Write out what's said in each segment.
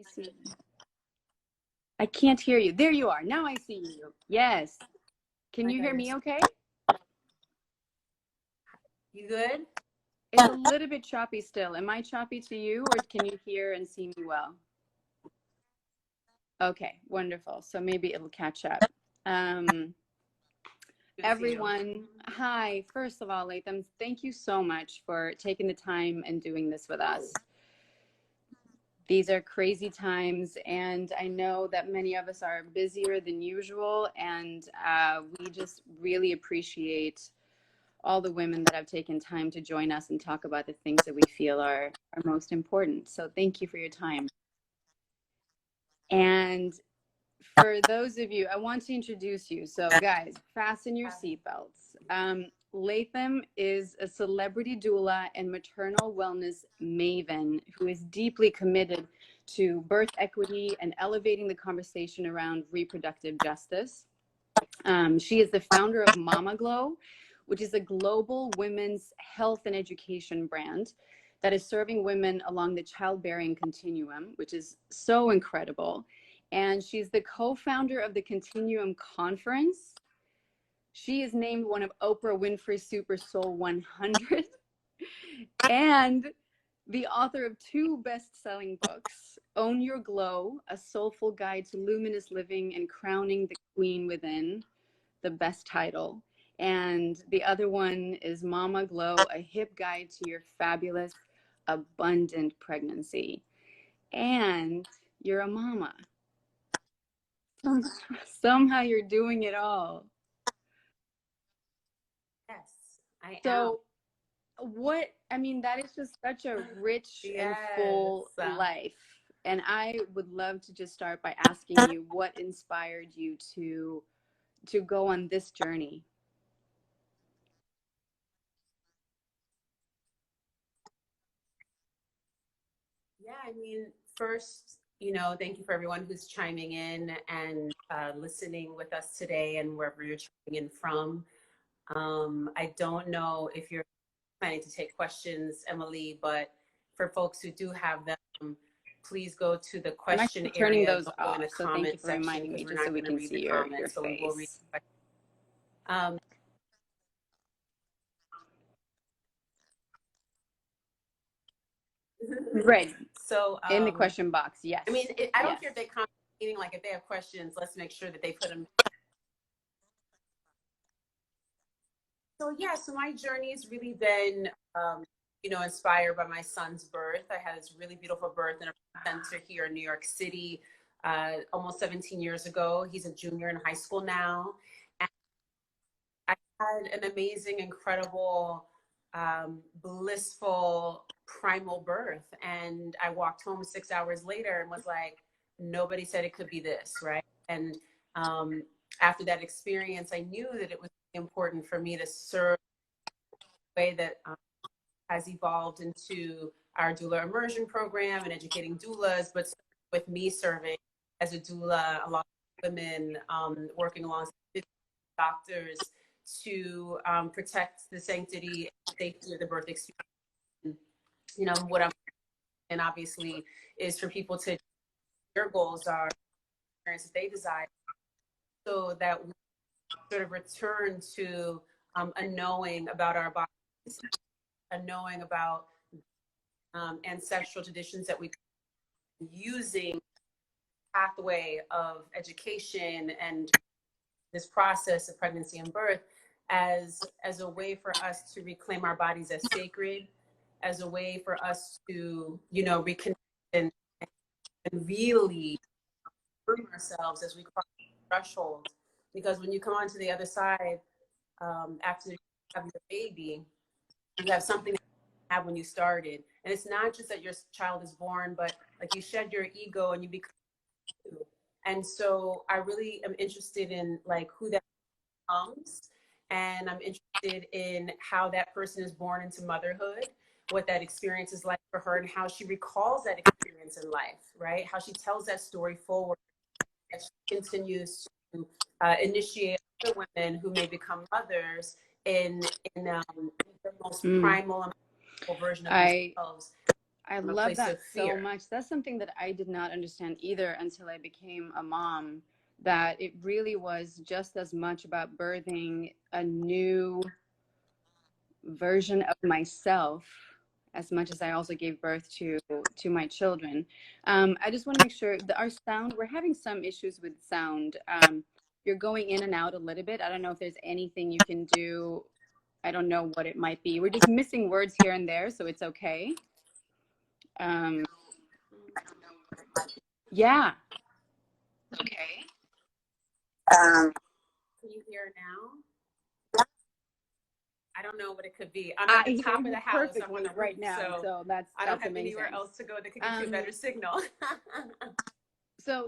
see you. I can't hear you. There you are. Now I see you. Yes. Can you hear me okay? You good? It's a little bit choppy still. Am I choppy to you, or can you hear and see me well? Okay, wonderful. So maybe it'll catch up. Everyone, hi. First of all, Latham, thank you so much for taking the time and doing this with us. These are crazy times, and I know that many of us are busier than usual, and we just really appreciate all the women that have taken time to join us and talk about the things that we feel are most important. So thank you for your time. And for those of you, I want to introduce you. So guys, fasten your seatbelts. Latham is a celebrity doula and maternal wellness maven who is deeply committed to birth equity and elevating the conversation around reproductive justice. She is the founder of Mama Glow, which is a global women's health and education brand that is serving women along the childbearing continuum, which is so incredible. And she's the co-founder of the Continuum Conference. She is named one of Oprah Winfrey's Super Soul 100 and the author of 2 best-selling books, Own Your Glow, A Soulful Guide to Luminous Living and Crowning the Queen Within, the best title. And the other one is Mama Glow, A Hip Guide to Your Fabulous, Abundant Pregnancy. And you're a mama. Somehow you're doing it all. Yes, I am. So what, I mean, that is just such a rich and full life. And I would love to just start by asking you what inspired you to go on this journey. Yeah, I mean, first, thank you for everyone who's chiming in and listening with us today and wherever you're chiming in from. I don't know if you're planning to take questions, Emily, but for folks who do have them, please go to the question area. Turning those off, so thank you for reminding me, just so we can see your face. Right. So in the question box, yes. I mean, I don't care if they comment, meaning like if they have questions, let's make sure that they put them. So yeah, so my journey has really been, inspired by my son's birth. I had this really beautiful birth in a center here in New York City, almost 17 years ago. He's a junior in high school now. And I had an amazing, incredible, blissful, primal birth. And I walked home 6 hours later and was like, nobody said it could be this, right? And after that experience, I knew that it was important for me to serve the way that has evolved into our doula immersion program and educating doulas, but with me serving as a doula, along with women, working alongside doctors to protect the sanctity and safety of the birth experience. What I'm, and obviously is for people to, their goals are experience that they desire, so that we sort of return to a knowing about our bodies, a knowing about ancestral traditions that we using pathway of education and this process of pregnancy and birth as a way for us to reclaim our bodies as sacred, as a way for us to, reconnect and really prove ourselves as we cross the threshold. Because when you come onto the other side, after you have your baby, you have something that you have when you started. And it's not just that your child is born, but like you shed your ego and you become you. And so I really am interested in like who that becomes. And I'm interested in how that person is born into motherhood, what that experience is like for her, and how she recalls that experience in life, right? How she tells that story forward, and she continues to initiate other women who may become mothers in the most primal and version of themselves. I from a love place that of so fear. much. That's something that I did not understand either until I became a mom, that it really was just as much about birthing a new version of myself as much as I also gave birth to my children. I just want to make sure that our sound, we're having some issues with sound. You're going in and out a little bit. I don't know if there's anything you can do. I don't know what it might be. We're just missing words here and there, so it's okay. Um, yeah. Okay. Can you hear now? I don't know what it could be. I'm at I the hear top of you the house. I'm on perfectly the roof, right now, so so I don't that's have anywhere amazing. else to go that could get you a better signal. So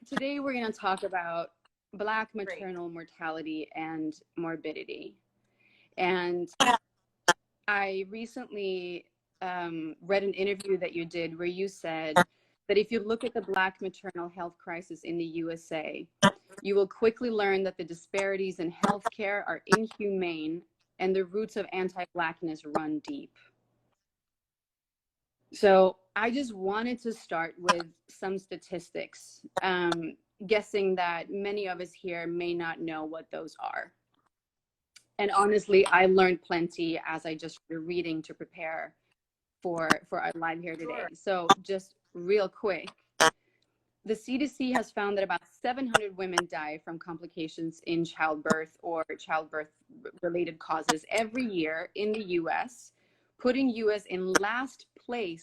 today we're going to talk about Black Great. maternal mortality and morbidity. And I recently read an interview that you did where you said that if you look at the Black maternal health crisis in the USA, you will quickly learn that the disparities in healthcare are inhumane and the roots of anti-Blackness run deep. So I just wanted to start with some statistics, guessing that many of us here may not know what those are. And honestly, I learned plenty as I just started reading to prepare for our live here Sure. today. So just real quick, the CDC has found that about 700 women die from complications in childbirth or childbirth related causes every year in the US, putting US in last place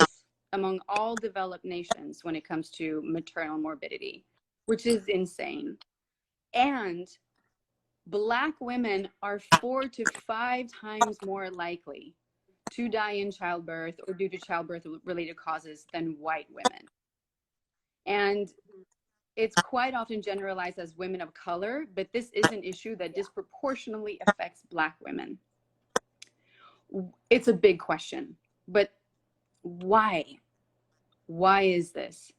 among all developed nations when it comes to maternal morbidity, which is insane. And Black women are 4 to 5 times more likely to die in childbirth or due to childbirth related causes than white women. And it's quite often generalized as women of color, but this is an issue that disproportionately affects Black women. It's a big question, but why? Why is this?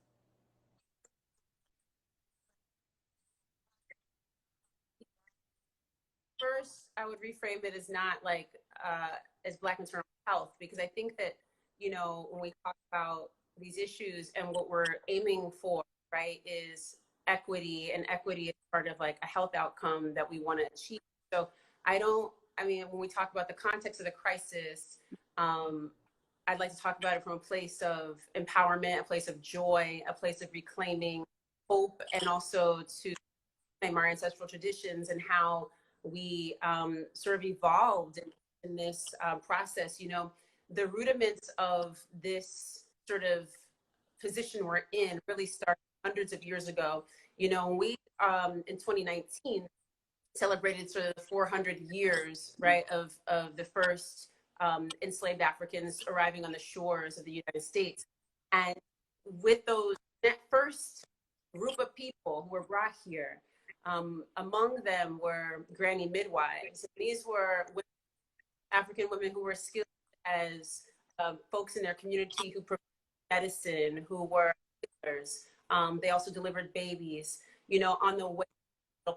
First, I would reframe it as not like as Black maternal health, because I think that, you know, when we talk about these issues and what we're aiming for, right, is equity, and equity is part of like a health outcome that we want to achieve. So I mean, when we talk about the context of the crisis, um, I'd like to talk about it from a place of empowerment, a place of joy, a place of reclaiming hope, and also to claim our ancestral traditions and how we sort of evolved in this process. You know, the rudiments of this sort of position we're in really started hundreds of years ago. You know, when we in 2019 celebrated sort of 400 years, right, of the first enslaved Africans arriving on the shores of the United States. And with those, that first group of people who were brought here, among them were granny midwives. These were African women who were skilled as folks in their community who provided medicine, who were healers. They also delivered babies. You know, on the way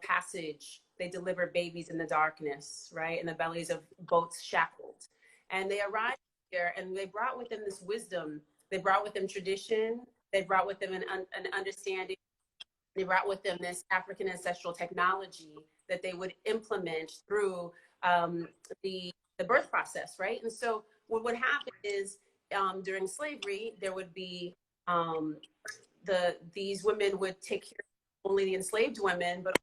passage, they delivered babies in the darkness, right, in the bellies of boats shackled. And they arrived here and they brought with them this wisdom. They brought with them tradition. They brought with them an understanding. They brought with them this African ancestral technology that they would implement through the birth process, right? And so what would happen is during slavery, there would be these women would take care of only the enslaved women, but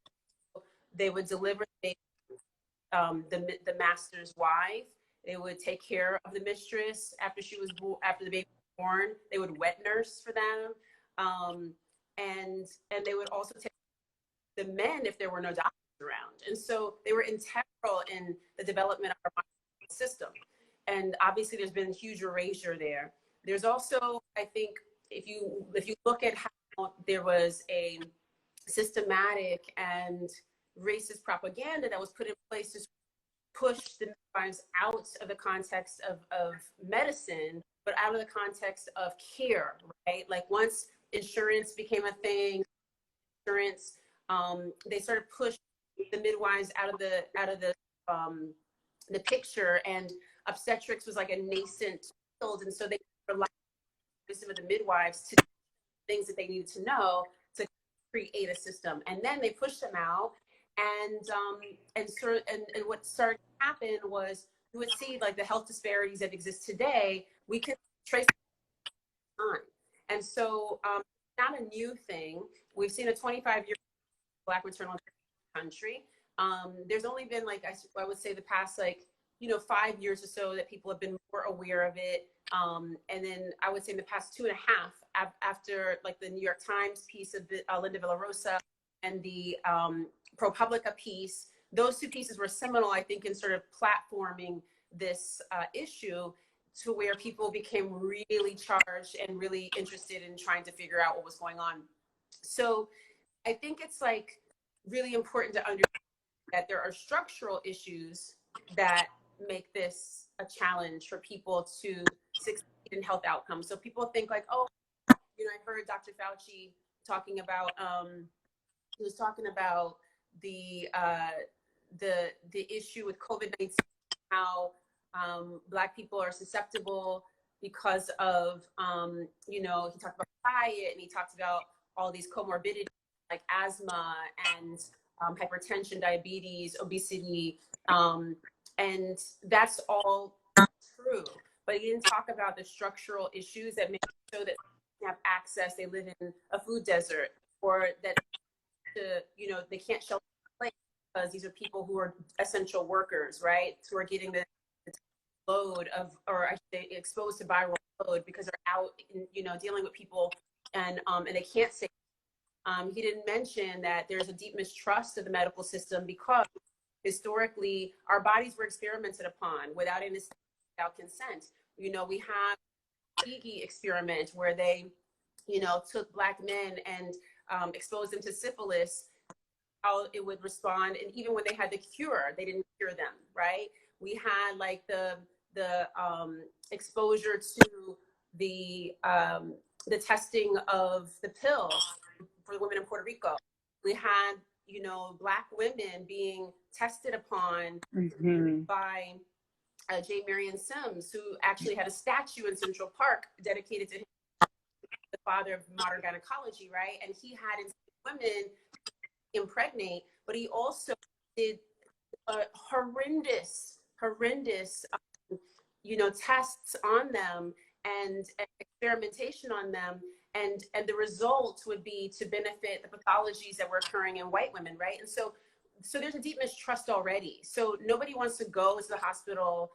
they would deliver the master's wife. They would take care of the mistress after the baby was born. They would wet nurse for them, and they would also take the men if there were no doctors around. And so they were integral in the development of our system. And obviously, there's been huge erasure there. There's also, I think, if you look at how there was a systematic and racist propaganda that was put in place to push the midwives out of the context of medicine, but out of the context of care, right? Like once insurance became a thing, they started pushing the midwives out of the picture, and obstetrics was like a nascent field, and so they relied wisdom of the midwives to things that they needed to know to create a system. And then they pushed them out, and what started to happen was you would see like the health disparities that exist today. We can trace on, and so not a new thing. We've seen a 25-year Black maternal country. There's only been like I would say the past 5 years or so that people have been more aware of it. And then I would say in the past 2.5 after like the New York Times piece of Linda Villarosa and the ProPublica piece, those two pieces were seminal, I think, in sort of platforming this issue to where people became really charged and really interested in trying to figure out what was going on. So I think it's like really important to understand that there are structural issues that make this a challenge for people to succeed in health outcomes. So people think like, oh, I heard Dr. Fauci talking about, he was talking about the issue with COVID-19, how Black people are susceptible because of, he talked about diet, and he talked about all these comorbidities like asthma and hypertension, diabetes, obesity, and that's all true. But he didn't talk about the structural issues that make it so that they have access, they live in a food desert, or that they can't shelter in place because these are people who are essential workers, right? Who are getting the load of, or I should say, exposed to viral load because they're out, dealing with people, and they can't say. He didn't mention that there's a deep mistrust of the medical system because historically our bodies were experimented upon without anesthesia, without consent. We have the Tuskegee experiment where they, took Black men and exposed them to syphilis, how it would respond. And even when they had the cure, they didn't cure them, right? We had like the exposure to the testing of the pill for the women in Puerto Rico. We had, Black women being tested upon by J. Marion Sims, who actually had a statue in Central Park dedicated to him, the father of modern gynecology, right? And he had women impregnate, but he also did horrendous, tests on them and experimentation on them. And the results would be to benefit the pathologies that were occurring in white women, right? And so there's a deep mistrust already. So nobody wants to go to the hospital,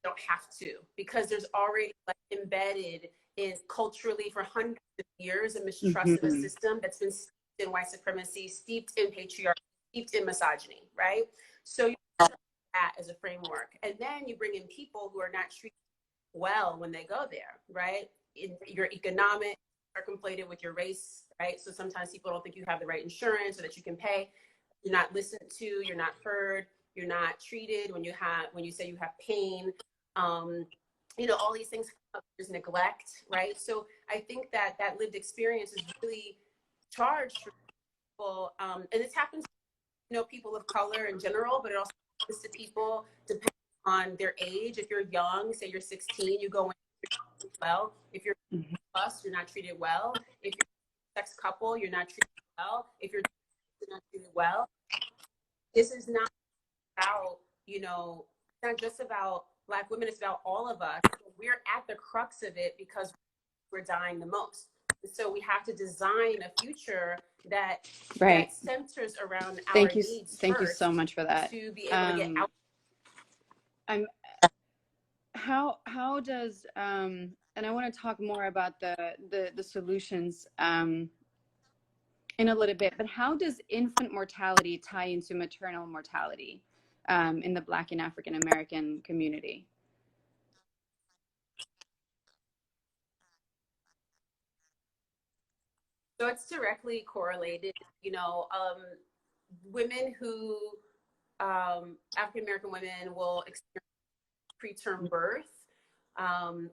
don't have to, because there's already like embedded in culturally for hundreds of years a mistrust of a system that's been steeped in white supremacy, steeped in patriarchy, steeped in misogyny, right? So you have that as a framework. And then you bring in people who are not treated well when they go there, right? In your economic, conflated with your race, right? So sometimes people don't think you have the right insurance or that you can pay. You're not listened to, you're not heard, you're not treated when you say you have pain. All these things, there's neglect, right? So I think that lived experience is really charged for people, and this happens to people of color in general, but it also happens to people depending on their age. If you're young, say you're 16, you go in well. If you're plus, you're not treated well. If you're a sex couple, you're not treated well. If you're not treated well. This is not about, it's not just about Black women, it's about all of us. We're at the crux of it because we're dying the most. So we have to design a future that centers around our needs. Thank you so much for that. To be able to get out. How does and I want to talk more about the solutions in a little bit, but how does infant mortality tie into maternal mortality in the Black and African American community? So it's directly correlated. Women who, African American women will experience preterm birth,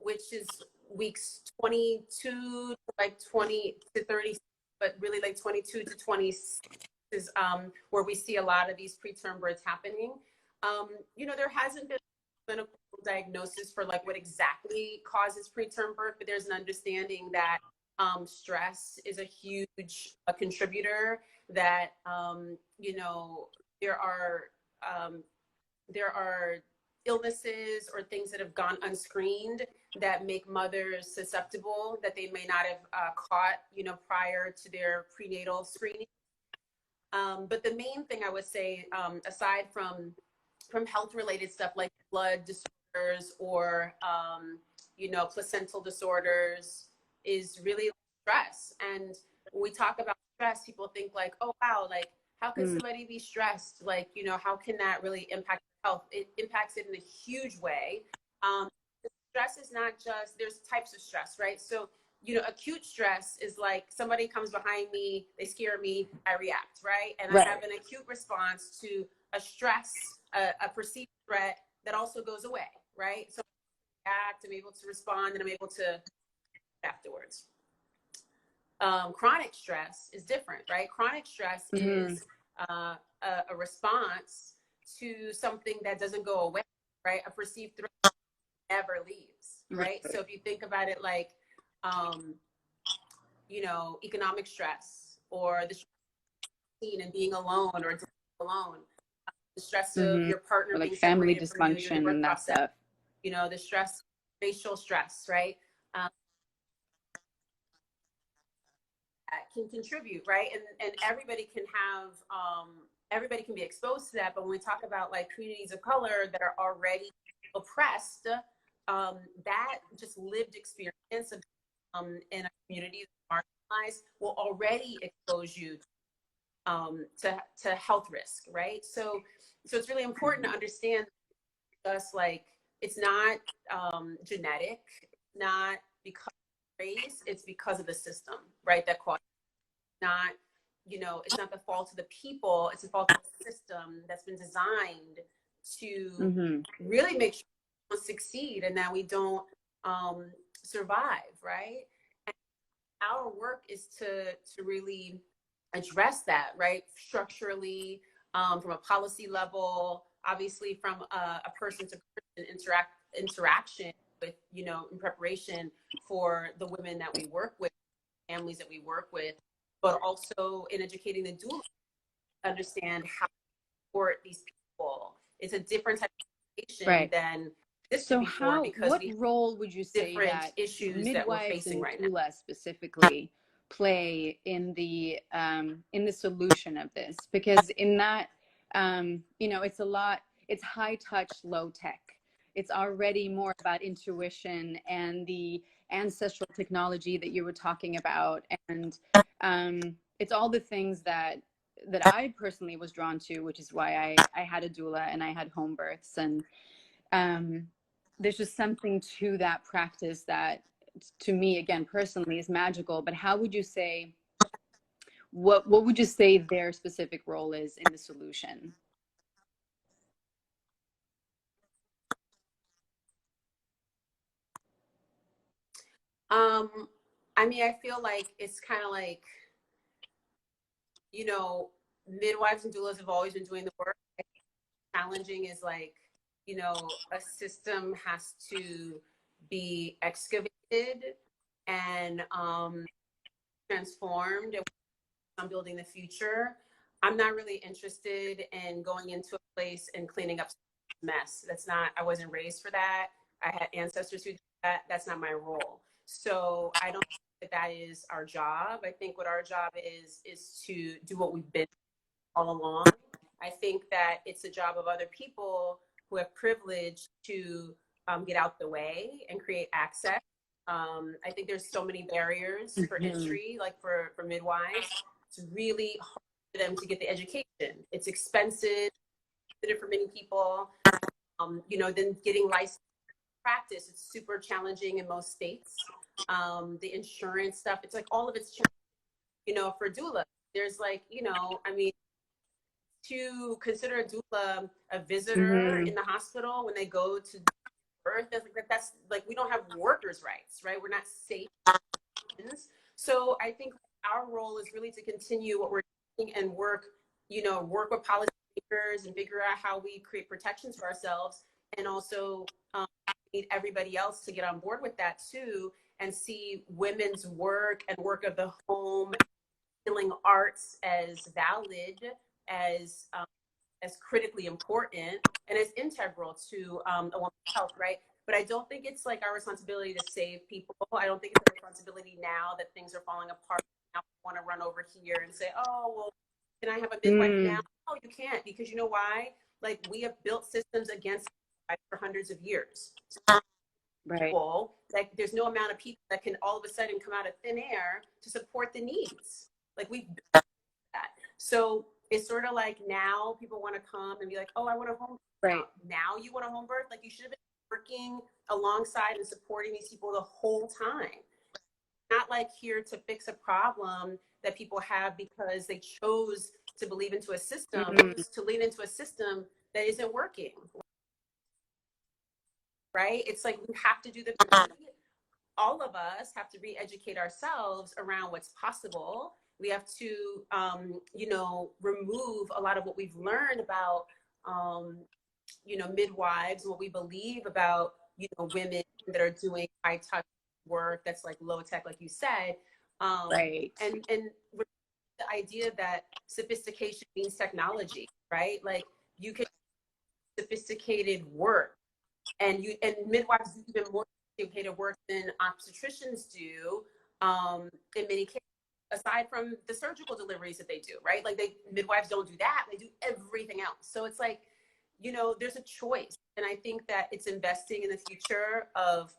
which is weeks 22 to like 20 to 30, but really like 22 to 26 is where we see a lot of these preterm births happening. There hasn't been clinical diagnosis for like what exactly causes preterm birth, but there's an understanding that stress is a huge contributor, that you know, um, there are illnesses or things that have gone unscreened that make mothers susceptible that they may not have caught, you know, prior to their prenatal screening. But the main thing I would say, aside from health related stuff like blood disorders or you know, placental disorders, is really stress. And when we talk about stress, people think like, oh wow, like how could somebody be stressed? Like, you know, how can that really impact health? It impacts it in a huge way. Um, Stress is not just, there's types of stress, right? So, you know, acute stress is like somebody comes behind me, they scare me, I react, right? And I have an acute response to a stress, a perceived threat that also goes away, right? So I react, I'm able to respond, and I'm able to afterwards. Chronic stress is different, right? Chronic stress is a response to something that doesn't go away, right? A perceived threat never leaves, right? So if you think about it like, you know, economic stress, or the stress and being alone or alone, the stress of your partner or like being family separated from you during the dysfunction birth and that process, stuff. you know, the stress, racial stress, right? That can contribute, right? And everybody can have, everybody can be exposed to that. But when we talk about like communities of color that are already oppressed, that just lived experience of, in a community that's marginalized will already expose you to health risk, right? So it's really important to understand just like it's not genetic, not because of race, it's because of the system, right? That caused, not, you know, it's not the fault of the people, it's the fault of the system that's been designed to really make sure we don't succeed and that we don't survive, right? And our work is to really address that, right? Structurally, from a policy level, obviously from a person to person interaction with, you know, in preparation for the women that we work with, families that we work with, but also in educating the doula to understand how to support these people. It's a different type of education than this so before, because what we role would you say different that issues that we're midwives facing and right now. doulas specifically play in the solution of this? Because in that, you know, it's a lot, it's high touch, low tech. It's already more about intuition and the ancestral technology that you were talking about, and it's all the things that I personally was drawn to, which is why I had a doula and I had home births. And there's just something to that practice that, to me, again, personally, is magical. But how would you say, what would you say their specific role is in the solution? I mean, I feel like it's kind of like, you know, midwives and doulas have always been doing the work. Challenging is like, you know, a system has to be excavated and transformed, and on building the future. I'm not really interested in going into a place and cleaning up mess. That's not, I wasn't raised for that. I had ancestors who did that. That's not my role. So I don't think that that is our job. I think what our job is to do what we've been all along. I think that it's a job of other people who have privilege to get out the way and create access. I think there's so many barriers for entry, like for midwives. It's really hard for them to get the education. It's expensive for many people. You know, then getting licensed practice, it's super challenging in most states. The insurance stuff, it's like all of it's, you know, for doula. There's like, you know, I mean, to consider a doula a visitor in the hospital when they go to birth, that's like, we don't have workers' rights, right? We're not safe. So I think our role is really to continue what we're doing and work, you know, work with policymakers and figure out how we create protections for ourselves, and also need everybody else to get on board with that too, and see women's work and work of the home, healing arts as valid, as critically important, and as integral to a woman's health, right? But I don't think it's like our responsibility to save people. I don't think it's a responsibility now that things are falling apart. Now we want to run over here and say, oh, well, can I have a midwife now? No, you can't, because you know why? Like, we have built systems against for hundreds of years. Right. Like, there's no amount of people that can all of a sudden come out of thin air to support the needs. Like, we've done that. So it's sort of like now people want to come and be like, oh, I want a home birth. Right. Now you want a home birth? Like, you should have been working alongside and supporting these people the whole time. Not like here to fix a problem that people have because they chose to believe into a system, to lean into a system that isn't working. Right? It's like we have to do all of us have to re-educate ourselves around what's possible. We have to, remove a lot of what we've learned about, midwives, and what we believe about, women that are doing high touch work that's like low tech, like you said. Right. And the idea that sophistication means technology, right? Like, you can sophisticated work, and midwives do even more sophisticated work than obstetricians do, in many cases, aside from the surgical deliveries that they do, right? Like, midwives don't do that. They do everything else. So it's like, there's a choice. And I think that it's investing in the future of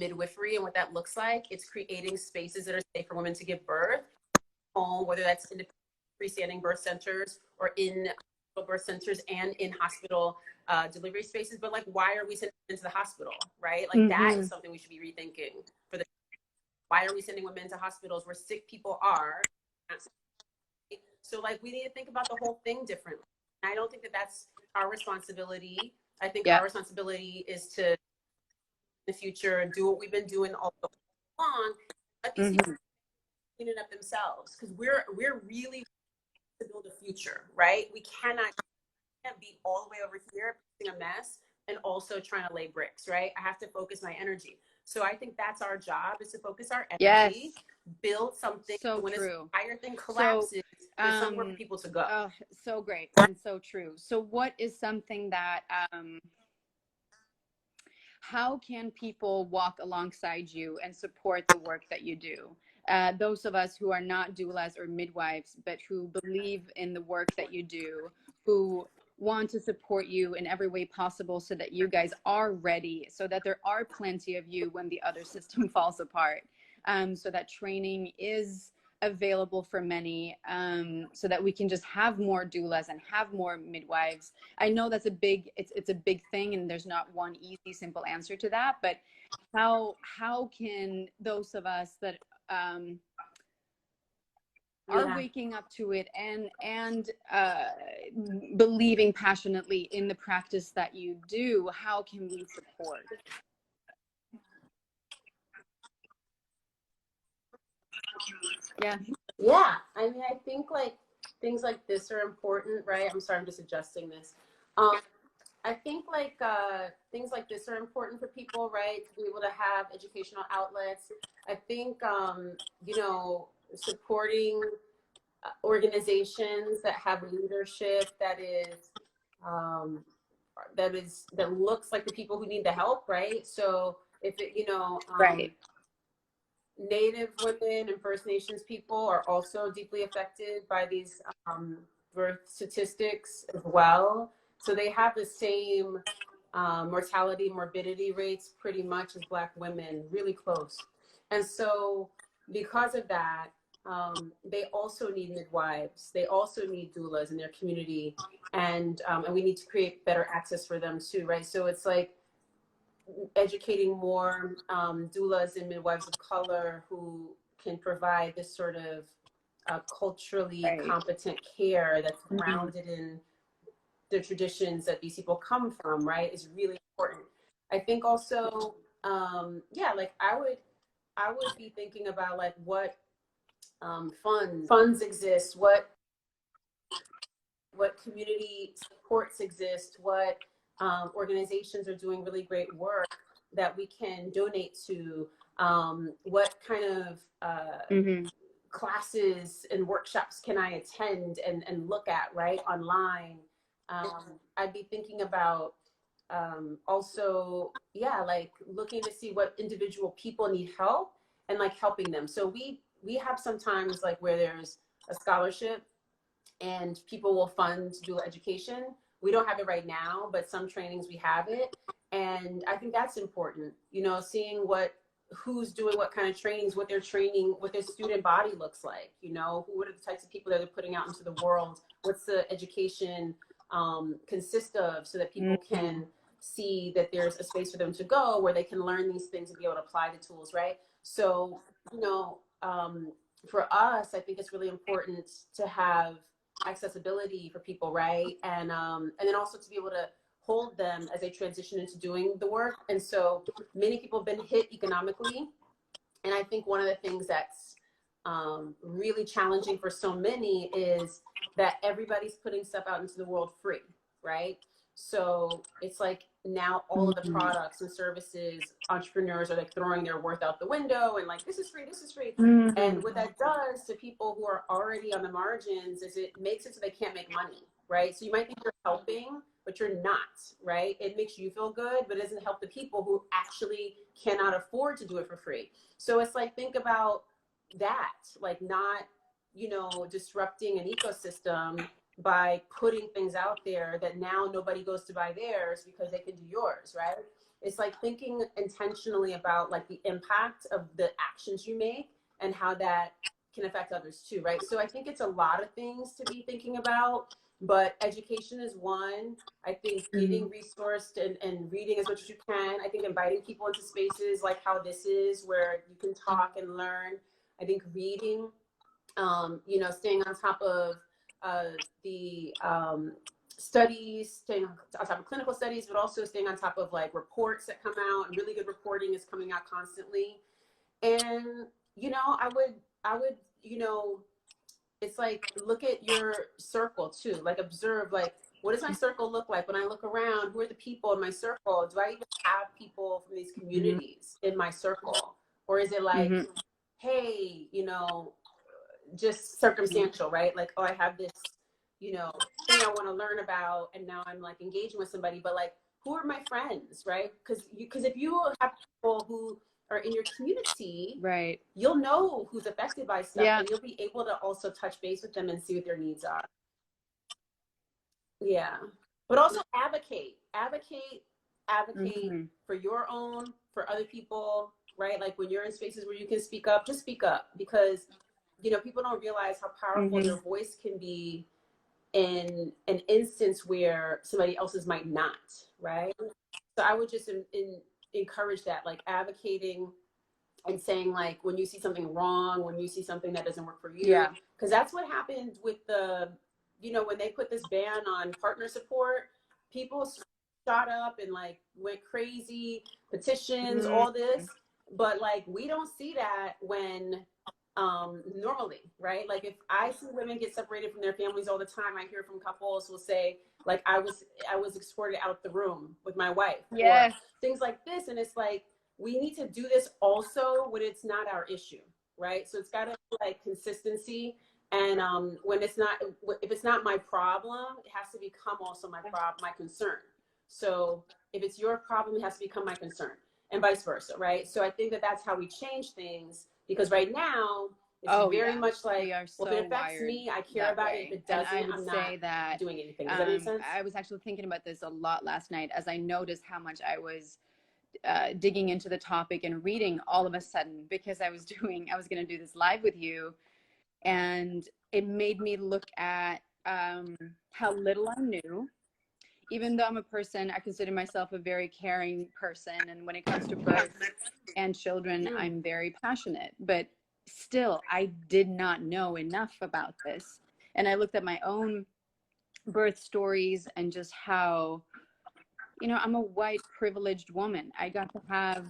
midwifery and what that looks like. It's creating spaces that are safe for women to give birth home, whether that's in freestanding birth centers or in birth centers and in hospital delivery spaces. But like, why are we sending them into the hospital, right? Like, that is something we should be rethinking for the. Why are we sending women to hospitals where sick people are? So like, we need to think about the whole thing differently. And I don't think that that's our responsibility. I think our responsibility is to, in the future, do what we've been doing all along. Let these people clean it up themselves, because we're really to build a future, right? We can't be all the way over here fixing a mess and also trying to lay bricks, right? I have to focus my energy. So I think that's our job, is to focus our energy, build something. So when true. this entire thing collapses, there's somewhere for people to go. Oh, so great and so true. So what is something that, how can people walk alongside you and support the work that you do? Those of us who are not doulas or midwives, but who believe in the work that you do, who want to support you in every way possible so that you guys are ready, so that there are plenty of you when the other system falls apart, so that training is available for many, so that we can just have more doulas and have more midwives. I know that's it's a big thing, and there's not one easy, simple answer to that, but how can those of us that are waking up to it and believing passionately in the practice that you do, how can we support? Yeah, I mean, I think like things like this are important, right? I'm sorry, I'm just adjusting this. I think like things like this are important for people, right? To be able to have educational outlets. I think supporting organizations that have leadership that looks like the people who need the help, right? So if it, Right. Native women and First Nations people are also deeply affected by these birth statistics as well. So they have the same mortality, morbidity rates pretty much as Black women, really close. And so because of that, they also need midwives. They also need doulas in their community. And we need to create better access for them too, right? So it's like educating more doulas and midwives of color who can provide this sort of culturally competent care that's grounded in the traditions that these people come from, right, is really important. I think also, like I would be thinking about like what funds exist, what community supports exist, what organizations are doing really great work that we can donate to, what kind of classes and workshops can I attend and look at, right, online. I'd be thinking about also, yeah, like looking to see what individual people need help and like helping them. So we have sometimes like where there's a scholarship and people will fund dual education. We don't have it right now, but some trainings we have it. And I think that's important, you know, seeing who's doing what kind of trainings, what their training, what their student body looks like, you know, what are the types of people that they're putting out into the world, what's the education consist of, so that people can see that there's a space for them to go where they can learn these things and be able to apply the tools, right? So, you know, for us, I think it's really important to have accessibility for people, right? And then also to be able to hold them as they transition into doing the work. And so many people have been hit economically. And I think one of the things that's really challenging for so many is that everybody's putting stuff out into the world free, right? So it's like now all of the products and services, entrepreneurs are like throwing their worth out the window and like, this is free, this is free. And what that does to people who are already on the margins is it makes it so they can't make money, right? So you might think you're helping, but you're not, right? It makes you feel good, but it doesn't help the people who actually cannot afford to do it for free. So it's like, think about that, like not, you know, disrupting an ecosystem by putting things out there that now nobody goes to buy theirs because they can do yours, right? It's like thinking intentionally about like the impact of the actions you make and how that can affect others too, right? So I think it's a lot of things to be thinking about, but education is one. I think getting resourced and reading as much as you can. I think inviting people into spaces like how this is, where you can talk and learn. I think reading, you know, staying on top of the studies, staying on top of clinical studies, but also staying on top of like reports that come out, and really good reporting is coming out constantly. And, you know, I would, you know, it's like, look at your circle too, like observe, like, what does my circle look like? When I look around, who are the people in my circle? Do I even have people from these communities in my circle? Or is it like, hey, you know, just circumstantial, right? Like, oh, I have this, you know, thing I want to learn about, and now I'm like engaging with somebody, but like, who are my friends, right? Because if you have people who are in your community, right, you'll know who's affected by stuff, and you'll be able to also touch base with them and see what their needs are. Yeah, but also advocate for your own, for other people, right? Like when you're in spaces where you can speak up, just speak up, because you know, people don't realize how powerful their voice can be in an instance where somebody else's might not, right? So I would just encourage that, like advocating and saying like, when you see something wrong, when you see something that doesn't work for you, because that's what happened with the, you know, when they put this ban on partner support, people shot up and like went crazy, petitions, all this, but like we don't see that when normally, right? Like if I see women get separated from their families all the time, I hear from couples who will say like, I was escorted out the room with my wife, or things like this. And it's like, we need to do this also when it's not our issue, right? So it's got to be like consistency. And when it's not, if it's not my problem, it has to become also my concern. So if it's your problem, it has to become my concern, and vice versa, right? So I think that that's how we change things, because right now it's very much like, well, if it affects me, I care about it. If it doesn't, I'm not doing anything. Does that make sense? I was actually thinking about this a lot last night as I noticed how much I was digging into the topic and reading all of a sudden, because I was going to do this live with you, and it made me look at how little I knew. Even though I'm a person, I consider myself a very caring person, and when it comes to birth and children, I'm very passionate, but still I did not know enough about this. And I looked at my own birth stories and just how, you know, I'm a white privileged woman. I got to have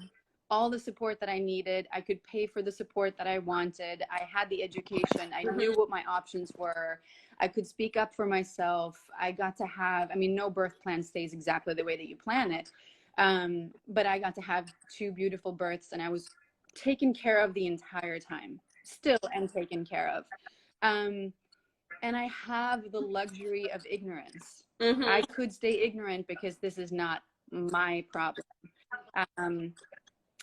all the support that I needed. I could pay for the support that I wanted. I had the education. I knew what my options were. I could speak up for myself. I got to have, I mean, no birth plan stays exactly the way that you plan it. But I got to have two beautiful births, and I was taken care of the entire time, still am taken care of. Um, and I have the luxury of ignorance. I could stay ignorant because this is not my problem. Um,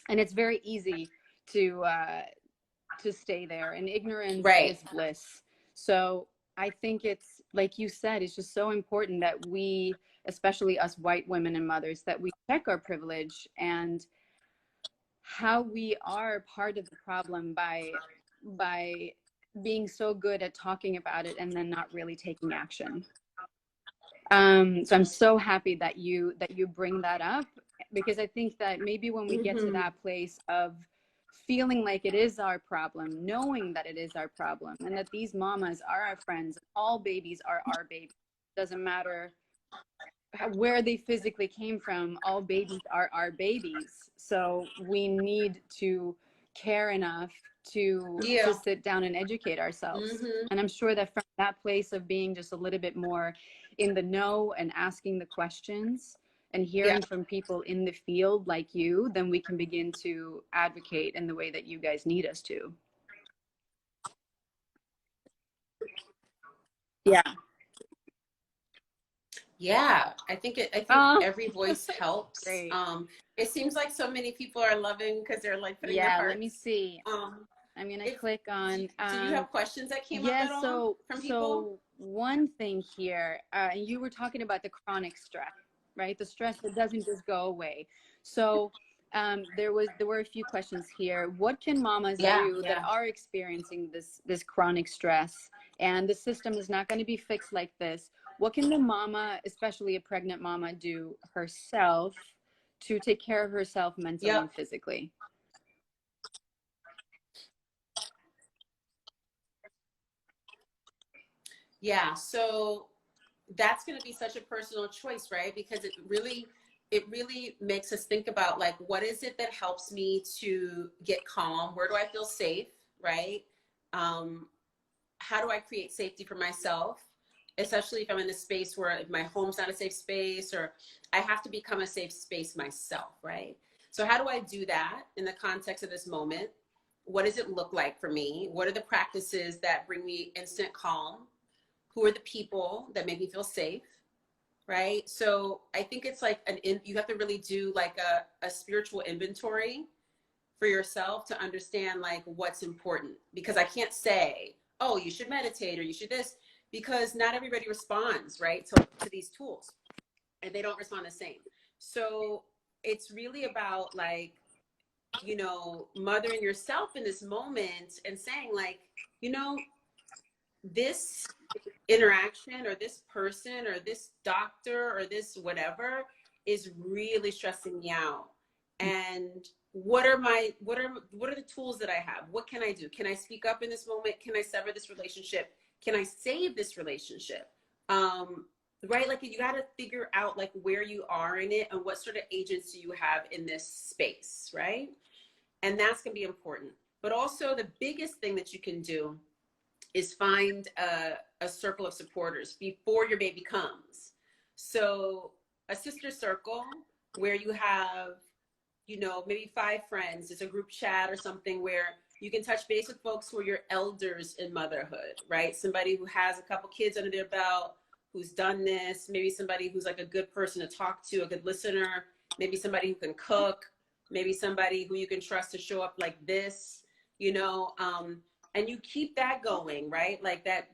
and it's very easy to stay there, and ignorance Right. is bliss. So I think it's, like you said, it's just so important that we, especially us white women and mothers, that we check our privilege and how we are part of the problem by being so good at talking about it and then not really taking action. So I'm so happy that you bring that up, because I think that maybe when we get to that place of feeling like it is our problem, knowing that it is our problem, and that these mamas are our friends, all babies are our babies. Doesn't matter where they physically came from, all babies are our babies. So we need to care enough to sit down and educate ourselves. And I'm sure that from that place of being just a little bit more in the know and asking the questions and hearing from people in the field like you, then we can begin to advocate in the way that you guys need us to. Yeah. Yeah, I think every voice helps. Great. It seems like so many people are loving because they're like putting their hearts. Let me see. I'm gonna click on. Do you have questions that came up at all from people? So one thing here, you were talking about the chronic stress, right? The stress that doesn't just go away. So there were a few questions here. What can mamas do that are experiencing this chronic stress, and the system is not going to be fixed like this? What can the mama, especially a pregnant mama, do herself to take care of herself mentally and physically? Yeah, so that's going to be such a personal choice, right? Because it really makes us think about, like, what is it that helps me to get calm? Where do I feel safe, right? How do I create safety for myself? Especially if I'm in a space where my home's not a safe space, or I have to become a safe space myself, right? So how do I do that in the context of this moment? What does it look like for me? What are the practices that bring me instant calm? Who are the people that make me feel safe, right? So I think it's like you have to really do like a spiritual inventory for yourself to understand like what's important. Because I can't say, oh, you should meditate or you should this, because not everybody responds, right, to these tools, and they don't respond the same. So it's really about, like, you know, mothering yourself in this moment and saying, like, you know, this interaction or this person or this doctor or this whatever is really stressing me out. And what are the tools that I have? What can I do? Can I speak up in this moment? Can I sever this relationship? Can I save this relationship? Right? Like, you got to figure out like where you are in it and what sort of agency you have in this space, right? And that's going to be important. But also the biggest thing that you can do is find a circle of supporters before your baby comes. So a sister circle where you have, you know, maybe 5 friends. It's a group chat or something where you can touch base with folks who are your elders in motherhood, right? Somebody who has a couple kids under their belt, who's done this, maybe somebody who's like a good person to talk to, a good listener, maybe somebody who can cook, maybe somebody who you can trust to show up like this, you know, and you keep that going, right? Like that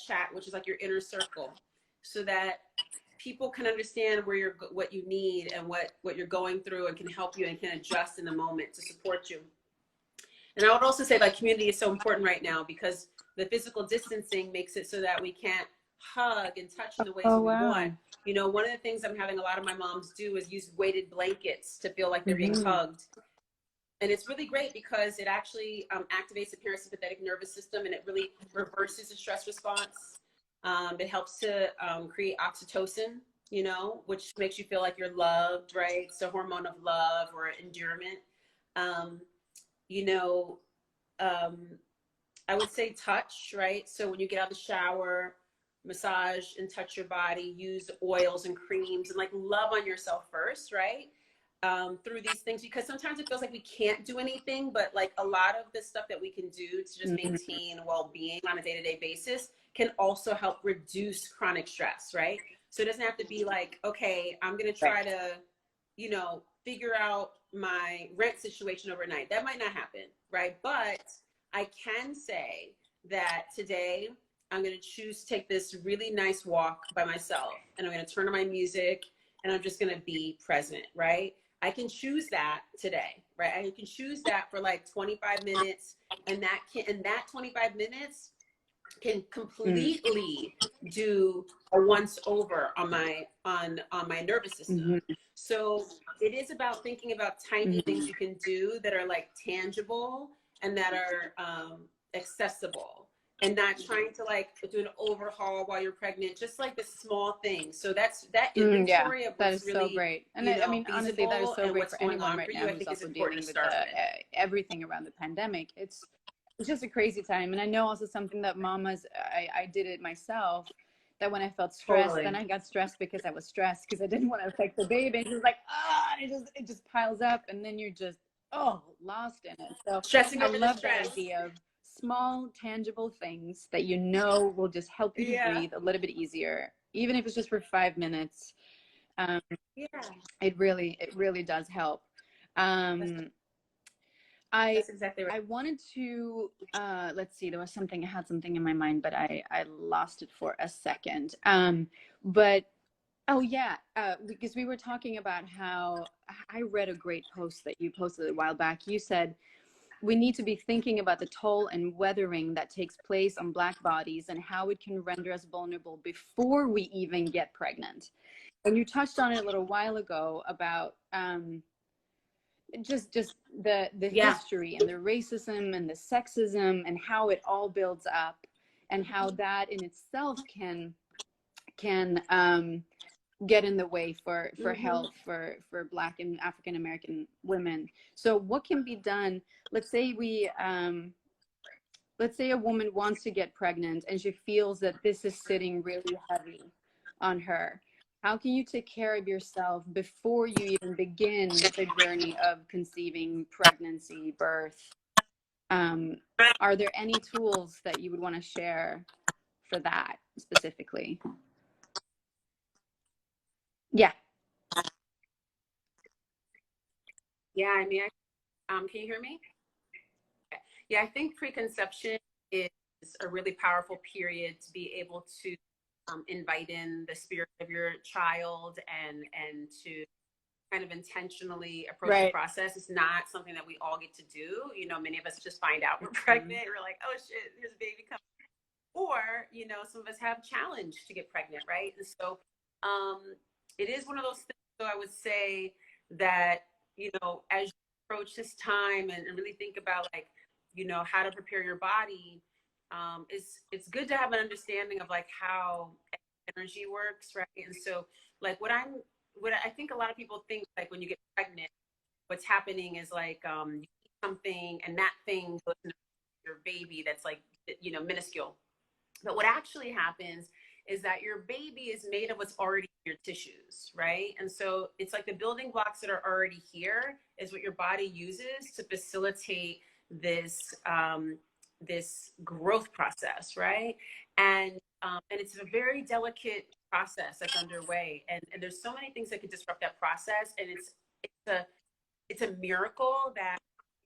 chat, which is like your inner circle, so that people can understand what you need and what you're going through, and can help you and can adjust in the moment to support you. And I would also say, like, community is so important right now, because the physical distancing makes it so that we can't hug and touch in the ways we want. You know, one of the things I'm having a lot of my moms do is use weighted blankets to feel like they're being hugged. And it's really great because it actually activates the parasympathetic nervous system, and it really reverses the stress response. It helps to create oxytocin, you know, which makes you feel like you're loved, right? It's a hormone of love or endearment. Um, you know, um, I would say touch, right? So when you get out of the shower, massage and touch your body, use oils and creams, and like love on yourself first, right? Through these things, because sometimes it feels like we can't do anything, but like a lot of the stuff that we can do to just maintain well-being on a day-to-day basis can also help reduce chronic stress, right? So it doesn't have to be like, okay, I'm going to try to, you know, figure out my rent situation overnight. That might not happen, right? But I can say that today I'm going to choose to take this really nice walk by myself, and I'm going to turn on my music, and I'm just going to be present, right? I can choose that today, right? I can choose that for like 25 minutes, and that 25 minutes can completely do a once over on my nervous system. So it is about thinking about tiny things you can do that are like tangible and that are accessible, and not trying to like do an overhaul while you're pregnant, just like the small things. So that inventory of that what's is so really, great. And you I know, mean, honestly, that is feasible so and great what's for going anyone on right for now you, I who's think is also important dealing to with start with. everything around the pandemic. It's just a crazy time. And I know also something that mamas, I did it myself, that when I felt stressed, Totally. then I got stressed because I was stressed because I didn't want to affect the baby. It was like, it just piles up, and then you're just, lost in it. So Stressing I over the love that stress. idea of small, tangible things that you know will just help you to Yeah. breathe a little bit easier, even if it's just for 5 minutes. Um, Yeah. it really does help. I That's exactly right. I wanted to let's see, there was something, I had something in my mind, but I lost it for a second. But oh yeah, because we were talking about how I read a great post that you posted a while back. You said we need to be thinking about the toll and weathering that takes place on Black bodies and how it can render us vulnerable before we even get pregnant. And you touched on it a little while ago about just the Yeah. history and the racism and the sexism and how it all builds up, and how that in itself can get in the way for health for Black and African American women. So what can be done? Let's say let's say a woman wants to get pregnant and she feels that this is sitting really heavy on her. How can you take care of yourself before you even begin the journey of conceiving, pregnancy, birth? Um, are there any tools that you would want to share for that specifically? Yeah. Yeah. I mean, can you hear me? Yeah, I think preconception is a really powerful period to be able to invite in the spirit of your child, and to kind of intentionally approach the Right. process. It's not something that we all get to do. You know, many of us just find out we're pregnant. We're like, oh shit, here's a baby coming. Or, you know, some of us have challenged to get pregnant, right? And so it is one of those things. So I would say that, you know, as you approach this time, and really think about like, you know, how to prepare your body, it's good to have an understanding of like how energy works, right? And so like what I think a lot of people think, like when you get pregnant, what's happening is like you eat something and that thing goes into your baby that's like, you know, minuscule. But what actually happens is that your baby is made of what's already in your tissues, right? And so it's like the building blocks that are already here is what your body uses to facilitate this this growth process, right? And it's a very delicate process that's underway, and there's so many things that could disrupt that process, and it's a miracle that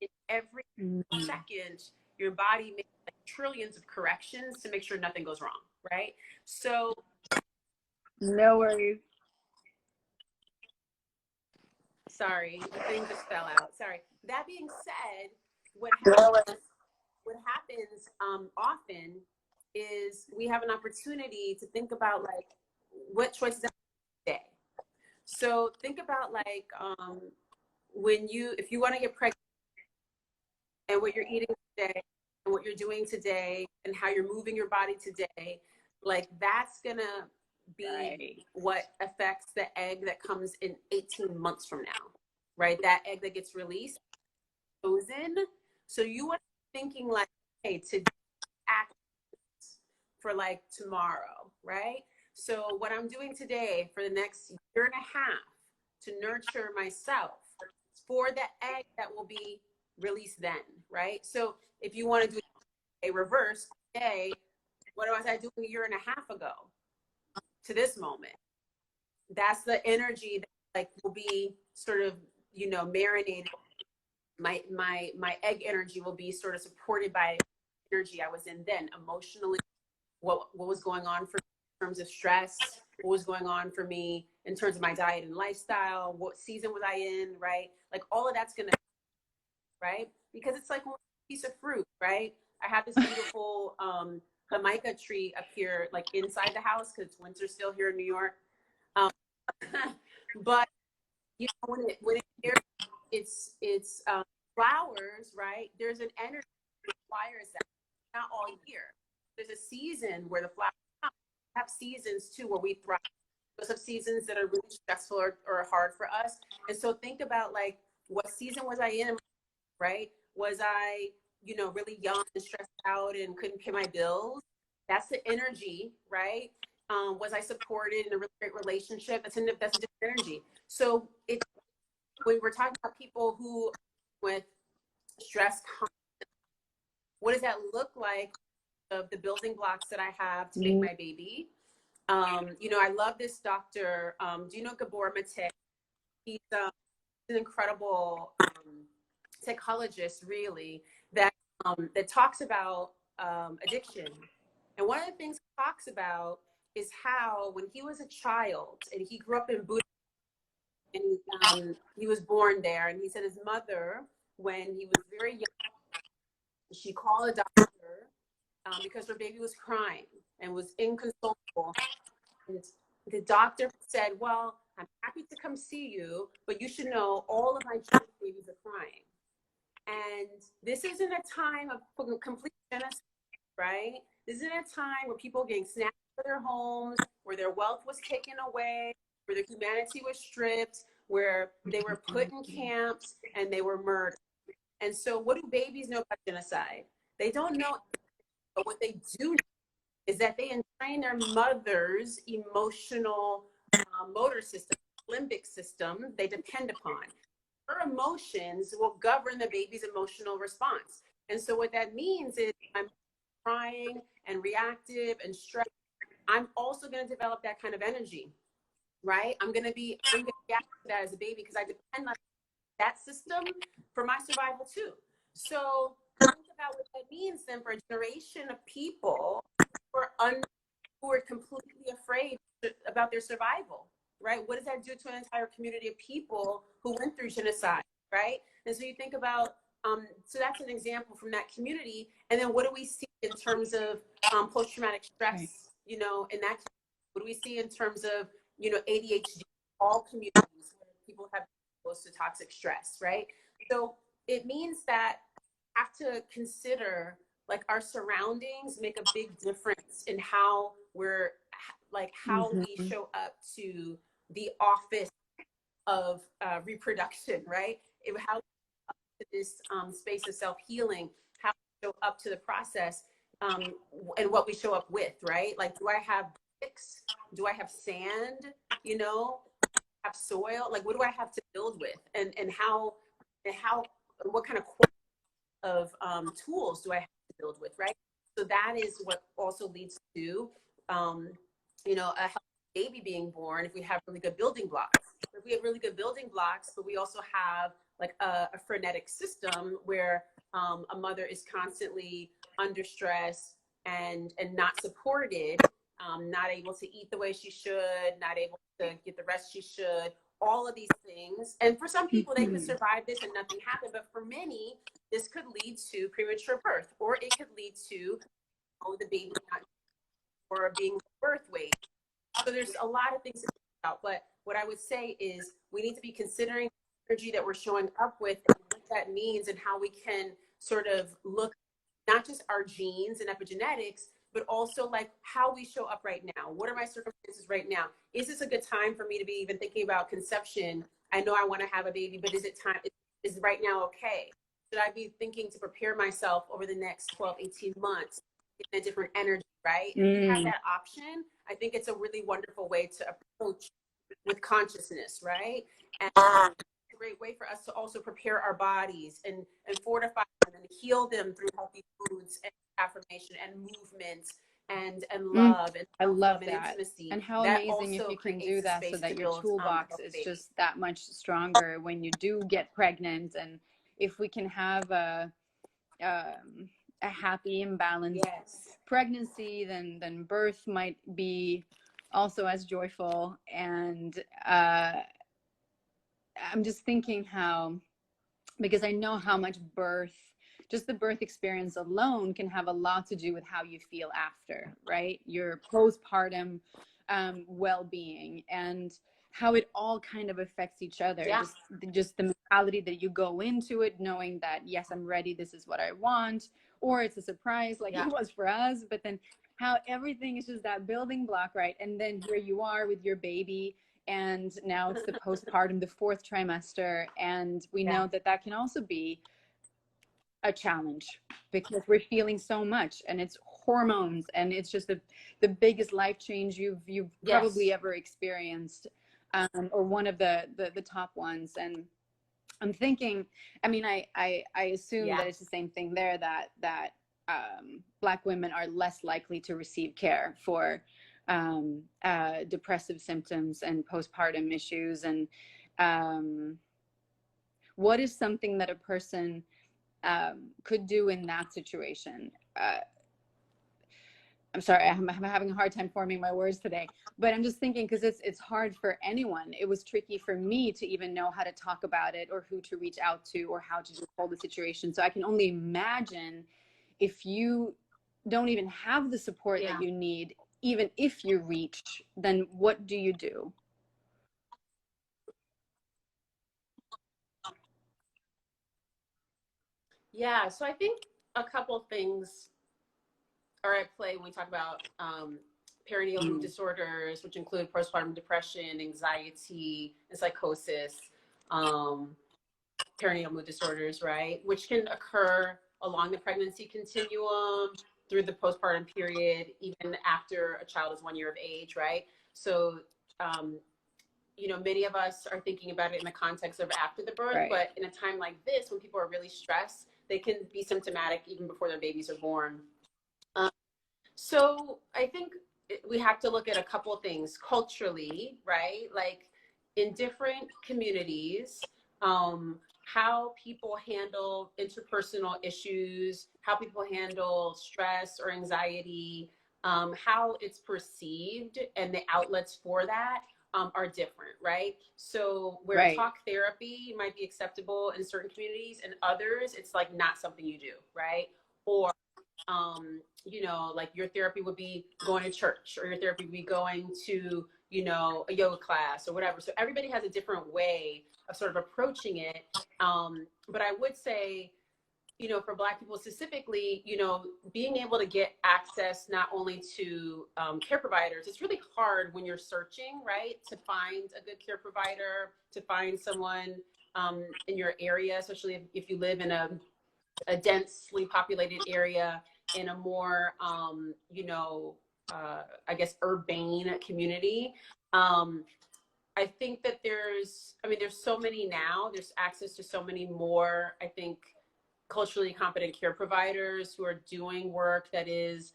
in every second your body makes like trillions of corrections to make sure nothing goes wrong, right? So No worries. sorry, the thing just fell out. Sorry. That being said, what No happens worries. what happens often is we have an opportunity to think about like what choices today. So think about like when you if you want to get pregnant, and what you're eating today and what you're doing today and how you're moving your body today, like that's gonna be Right. what affects the egg that comes in 18 months from now, right? That egg that gets released, chosen. So you want to be thinking like, hey, to act for like tomorrow, right? So what I'm doing today for the next year and a half to nurture myself for the egg that will be released then, right? So if you want to do a reverse today, what was I doing a year and a half ago to this moment? That's the energy that like will be sort of, you know, marinated. My egg energy will be sort of supported by energy I was in then, emotionally, what was going on for me in terms of stress, what was going on for me in terms of my diet and lifestyle, what season was I in, right? Like all of that's gonna, right? Because it's like a piece of fruit, right? I have this beautiful Jamaica tree up here, like inside the house, because it's winter still here in New York. But you know, when it it's flowers, right? There's an energy that requires that. Not all year. There's a season where the flowers come. We have seasons too where we thrive. There's some seasons that are really stressful or hard for us. And so think about like, what season was I in, right? Was I, you know, really young and stressed out and couldn't pay my bills? That's the energy, right? Was I supported in a really great relationship? That's a different energy. So it's, when we're talking about people who with stress, what does that look like of the building blocks that I have to make my baby? You know, I love this doctor. Do you know Gabor Mate? He's an incredible psychologist, really, that that talks about addiction. And one of the things he talks about is how when he was a child and he grew up in Buddha, and he was born there, and he said his mother, when he was very young, she called a doctor because her baby was crying and was inconsolable. And the doctor said, well, I'm happy to come see you, but you should know all of my children's babies are crying. And this isn't a time of complete genocide, right? This isn't a time where people are getting snatched from their homes, where their wealth was taken away, where their humanity was stripped, where they were put in camps and they were murdered. And so what do babies know about genocide? They don't know, but what they do know is that they entrain their mother's emotional motor system, limbic system they depend upon. Her emotions will govern the baby's emotional response. And so what that means is I'm crying and reactive and stressed. I'm also going to develop that kind of energy, right? I'm going to react to that as a baby because I depend on that system for my survival too. So think about what that means then for a generation of people who are completely afraid about their survival, right? What does that do to an entire community of people who went through genocide, right? And so you think about, so that's an example from that community. And then what do we see in terms of post-traumatic stress, right, you know, in that community? What do we see in terms of, you know, ADHD, all communities where people have exposed to toxic stress, right? So it means that we have to consider like our surroundings make a big difference in how we're like how we show up to the office of reproduction, right? How we show up to this space of self-healing, how we show up to the process, and what we show up with, right? Like, do I have bricks? Do I have sand? You know, have soil? Like, what do I have to build with? And how what kind of tools do I have to build with, right? So that is what also leads to, you know, a healthy baby being born if we have really good building blocks. If we have really good building blocks, but we also have like a frenetic system where a mother is constantly under stress and not supported, not able to eat the way she should, not able to get the rest she should, all of these things. And for some people, they could survive this and nothing happened. But for many, this could lead to premature birth, or it could lead to the baby not, or being birth weight. So there's a lot of things to think about. But what I would say is we need to be considering the energy that we're showing up with and what that means and how we can sort of look not just our genes and epigenetics, but also like how we show up right now. What are my circumstances right now? Is this a good time for me to be even thinking about conception? I know I want to have a baby, but is it time? Is right now okay? should I be thinking to prepare myself over the next 12, 18 months in a different energy, right? And if you have that option, I think it's a really wonderful way to approach with consciousness, right? And it's a great way for us to also prepare our bodies and fortify them and heal them through healthy foods and affirmation and movement and love and I love and that. intimacy. And how that amazing if you can do that so that your build, toolbox is just that much stronger when you do get pregnant. And if we can have a happy and balanced pregnancy, then birth might be also as joyful. And I'm just thinking how, because I know how much just the birth experience alone can have a lot to do with how you feel after, right? Your postpartum well-being and how it all kind of affects each other. Just the mentality that you go into it knowing that, yes, I'm ready, this is what I want, or it's a surprise like it was for us, but then how everything is just that building block, right? And then here you are with your baby, and now it's the postpartum, the 4th trimester, and we know that can also be a challenge because we're feeling so much, and it's hormones, and it's just the biggest life change you've probably ever experienced, or one of the top ones. And I'm thinking, I mean, I assume that it's the same thing there, that Black women are less likely to receive care for depressive symptoms and postpartum issues. And what is something that a person could do in that situation? I'm sorry, I'm having a hard time forming my words today, but I'm just thinking, because it's hard for anyone. It was tricky for me to even know how to talk about it, or who to reach out to, or how to just hold the situation. So I can only imagine if you don't even have the support that you need, even if you reach, then what do you do? Yeah, so I think a couple things are at play when we talk about perinatal mood disorders, which include postpartum depression, anxiety, and psychosis, perinatal mood disorders, right? Which can occur along the pregnancy continuum, through the postpartum period, even after a child is 1 year of age, right? So, you know, many of us are thinking about it in the context of after the birth, but in a time like this, when people are really stressed, they can be symptomatic even before their babies are born. So I think we have to look at a couple of things culturally, right? Like in different communities, how people handle interpersonal issues, how people handle stress or anxiety, how it's perceived, and the outlets for that are different, right? So where talk therapy might be acceptable in certain communities, and others, it's like not something you do, right? Or you know, like your therapy would be going to church, or your therapy would be going to, you know, a yoga class or whatever. So everybody has a different way of sort of approaching it. But I would say, you know, for Black people specifically, you know, being able to get access not only to care providers, it's really hard when you're searching, right, to find a good care provider, to find someone in your area, especially if you live in a densely populated area, in a more, you know, I guess, urbane community. I think that there's so many now, there's access to so many more, I think, culturally competent care providers who are doing work that is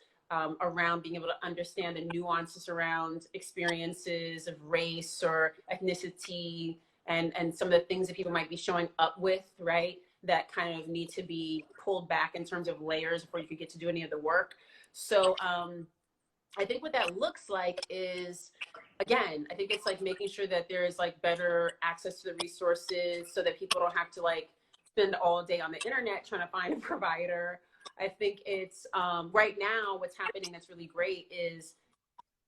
around being able to understand the nuances around experiences of race or ethnicity, and some of the things that people might be showing up with, right? That kind of need to be pulled back in terms of layers before you could get to do any of the work. So I think what that looks like is, again, I think it's like making sure that there is like better access to the resources so that people don't have to like spend all day on the internet trying to find a provider. I think it's right now what's happening that's really great is,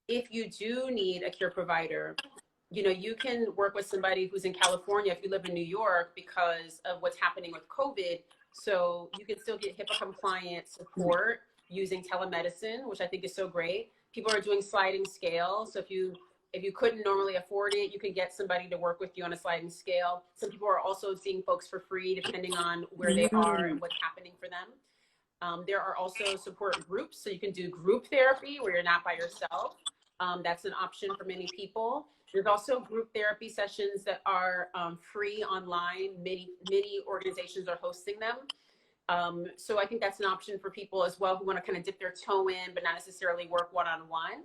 if you do need a care provider, you know, you can work with somebody who's in California if you live in New York because of what's happening with COVID. So you can still get HIPAA compliant support using telemedicine, which I think is so great. People are doing sliding scale. So if you If you couldn't normally afford it, you can get somebody to work with you on a sliding scale. Some people are also seeing folks for free, depending on where they are and what's happening for them. There are also support groups, so you can do group therapy where you're not by yourself. That's an option for many people. There's also group therapy sessions that are free online. Many organizations are hosting them. So I think that's an option for people as well who want to kind of dip their toe in, but not necessarily work one-on-one,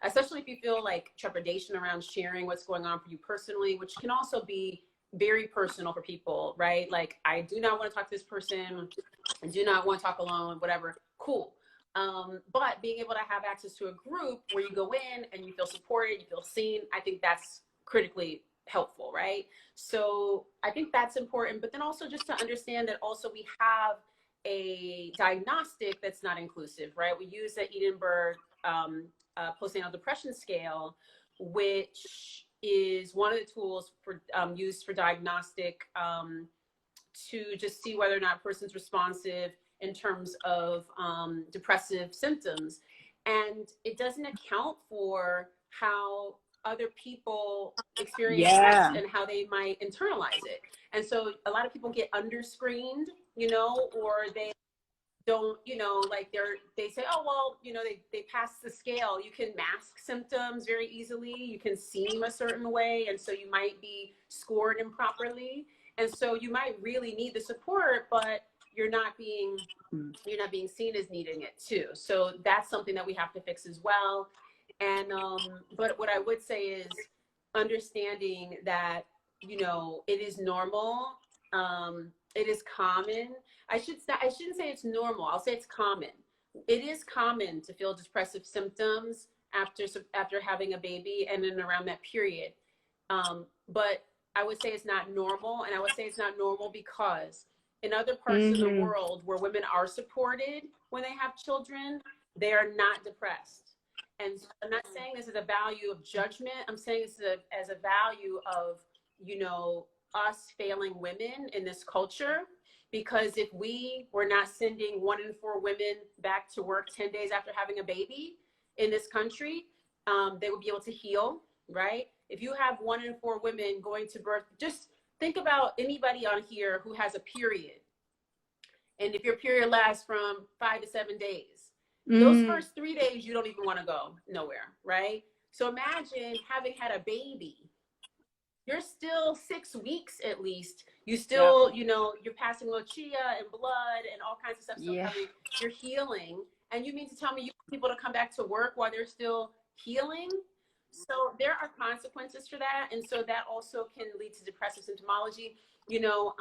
especially if you feel like trepidation around sharing what's going on for you personally, which can also be very personal for people, right? Like, I do not want to talk to this person. I do not want to talk alone, whatever. Cool. But being able to have access to a group where you go in and you feel supported, you feel seen, I think that's critically helpful, right? So I think that's important. But then also just to understand that also we have a diagnostic that's not inclusive, right? We use the Edinburgh postnatal depression scale, which is one of the tools for used for diagnostic to just see whether or not a person's responsive in terms of depressive symptoms. And it doesn't account for how other people experience this and how they might internalize it. And so a lot of people get underscreened, you know, or they don't, you know, like they say, oh, well, you know, they pass the scale. You can mask symptoms very easily. You can seem a certain way. And so you might be scored improperly. And so you might really need the support, but you're not being seen as needing it too. So that's something that we have to fix as well. And, but what I would say is understanding that, you know, it is normal. It is common. I shouldn't say it's normal. I'll say it's common. It is common to feel depressive symptoms after having a baby and then around that period. But I would say it's not normal. And I would say it's not normal because in other parts of the world where women are supported when they have children, they are not depressed. And so I'm not saying this is a value of judgment. I'm saying this as a value of, you know, us failing women in this culture. Because if we were not sending 1 in 4 women back to work 10 days after having a baby in this country, they would be able to heal, right? If you have 1 in 4 women going to birth, just think about anybody on here who has a period. And if your period lasts from 5 to 7 days, those first 3 days, you don't even want to go nowhere, right? So imagine having had a baby. You're still 6 weeks at least. You still, you know, you're passing lucia and blood and all kinds of stuff still coming. You're healing. And you mean to tell me you want people to come back to work while they're still healing? So there are consequences for that. And so that also can lead to depressive symptomology. You know,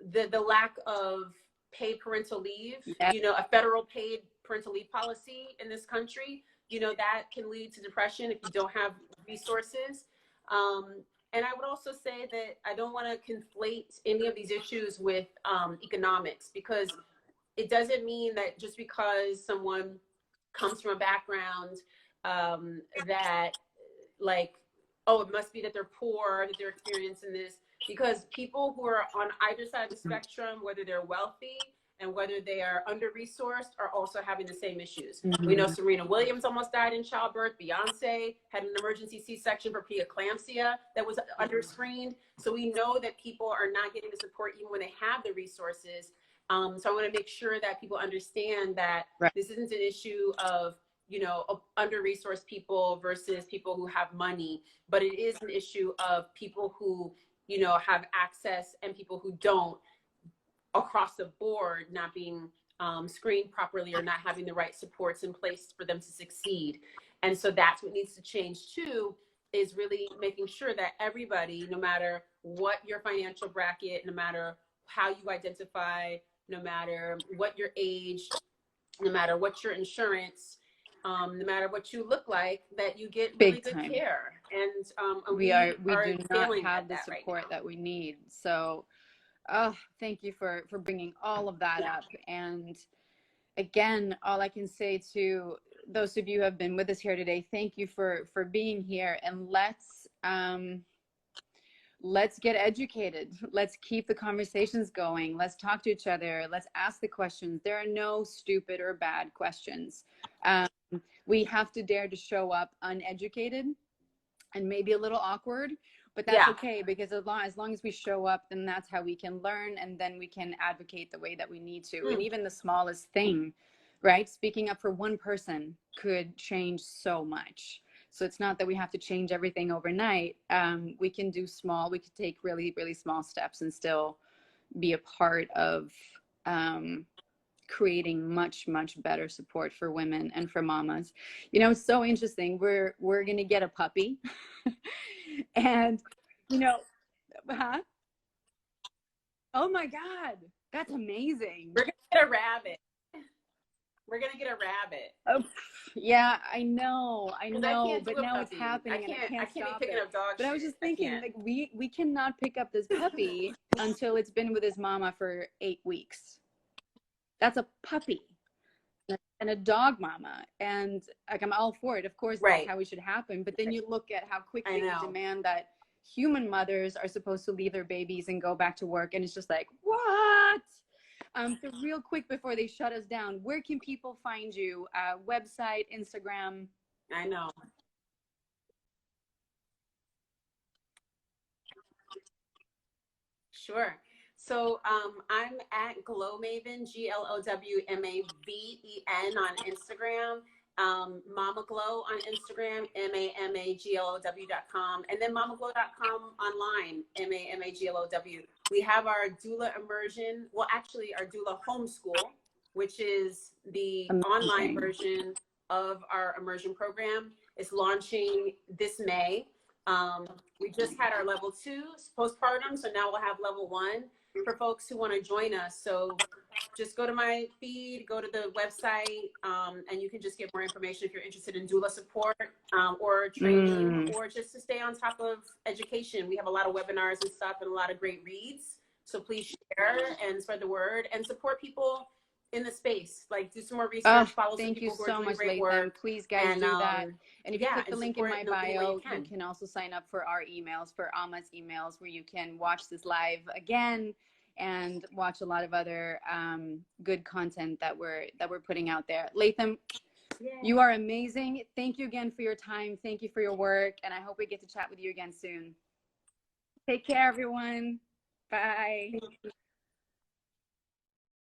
the lack of paid parental leave, you know, a federal paid parental leave policy in this country, you know, that can lead to depression if you don't have resources. And I would also say that I don't want to conflate any of these issues with economics, because it doesn't mean that just because someone comes from a background that like, oh, it must be that they're poor, that they're experiencing this, because people who are on either side of the spectrum, whether they're wealthy and whether they are under-resourced, are also having the same issues. We know Serena Williams almost died in childbirth. Beyonce had an emergency C-section for preeclampsia that was under-screened. So we know that people are not getting the support even when they have the resources. So I want to make sure that people understand that this isn't an issue of, you know, under-resourced people versus people who have money, but it is an issue of people who, you know, have access and people who don't, across the board, not being screened properly or not having the right supports in place for them to succeed. And so that's what needs to change too, is really making sure that everybody, no matter what your financial bracket, no matter how you identify, no matter what your age, no matter what your insurance, no matter what you look like, that you get really good care. And we do not have the support that we need. So thank you for bringing all of that up. And again, all I can say to those of you who have been with us here today, thank you for being here. And let's get educated. Let's keep the conversations going. Let's talk to each other. Let's ask the questions. There are no stupid or bad questions. We have to dare to show up uneducated and maybe a little awkward, but that's Yeah. okay, because as long as we show up, then that's how we can learn, and then we can advocate the way that we need to. And even the smallest thing, right? Speaking up for one person could change so much. So it's not that we have to change everything overnight. We can take really, really small steps and still be a part of creating much, much better support for women and for mamas. You know, it's so interesting. We're gonna get a puppy, and you know, huh? Oh my God, that's amazing. We're gonna get a rabbit. We're gonna get a rabbit. Oh, yeah, I know, but now it's puppy. happening, and I can't be stop picking it. up dog But I was shit. just thinking, like, we cannot pick up this puppy until it's been with his mama for 8 weeks. That's a puppy and a dog mama, and like, I'm all for it. Of course, that's Right. how it should happen. But then you look at how I quickly we know. demand that human mothers are supposed to leave their babies and go back to work, and it's just like, what? So real quick before they shut us down, where can people find you? Website, Instagram? I know. Sure. So I'm at Glowmaven, GLOWMAVEN on Instagram. Mama Glow on Instagram, MAMAGLOW.com, and then mamaglow.com online, MAMAGLOW. We have our doula immersion, well, actually, our doula homeschool, which is the online version of our immersion program. It's launching this May. We just had our level 2 postpartum, so now we'll have level 1 for folks who want to join us. So just go to my feed, go to the website, and you can just get more information if you're interested in doula support or training or just to stay on top of education. We have a lot of webinars and stuff and a lot of great reads. So please share and spread the word and support people in the space. Like, do some more research, follow some people who are doing great work. Please, guys, do that. And if you click the link in my bio, you can also sign up for our emails, for Alma's emails, where you can watch this live again and watch a lot of other good content that we're putting out there. Latham, you are amazing. Thank you again for your time. Thank you for your work, and I hope we get to chat with you again soon. Take care, everyone. Bye.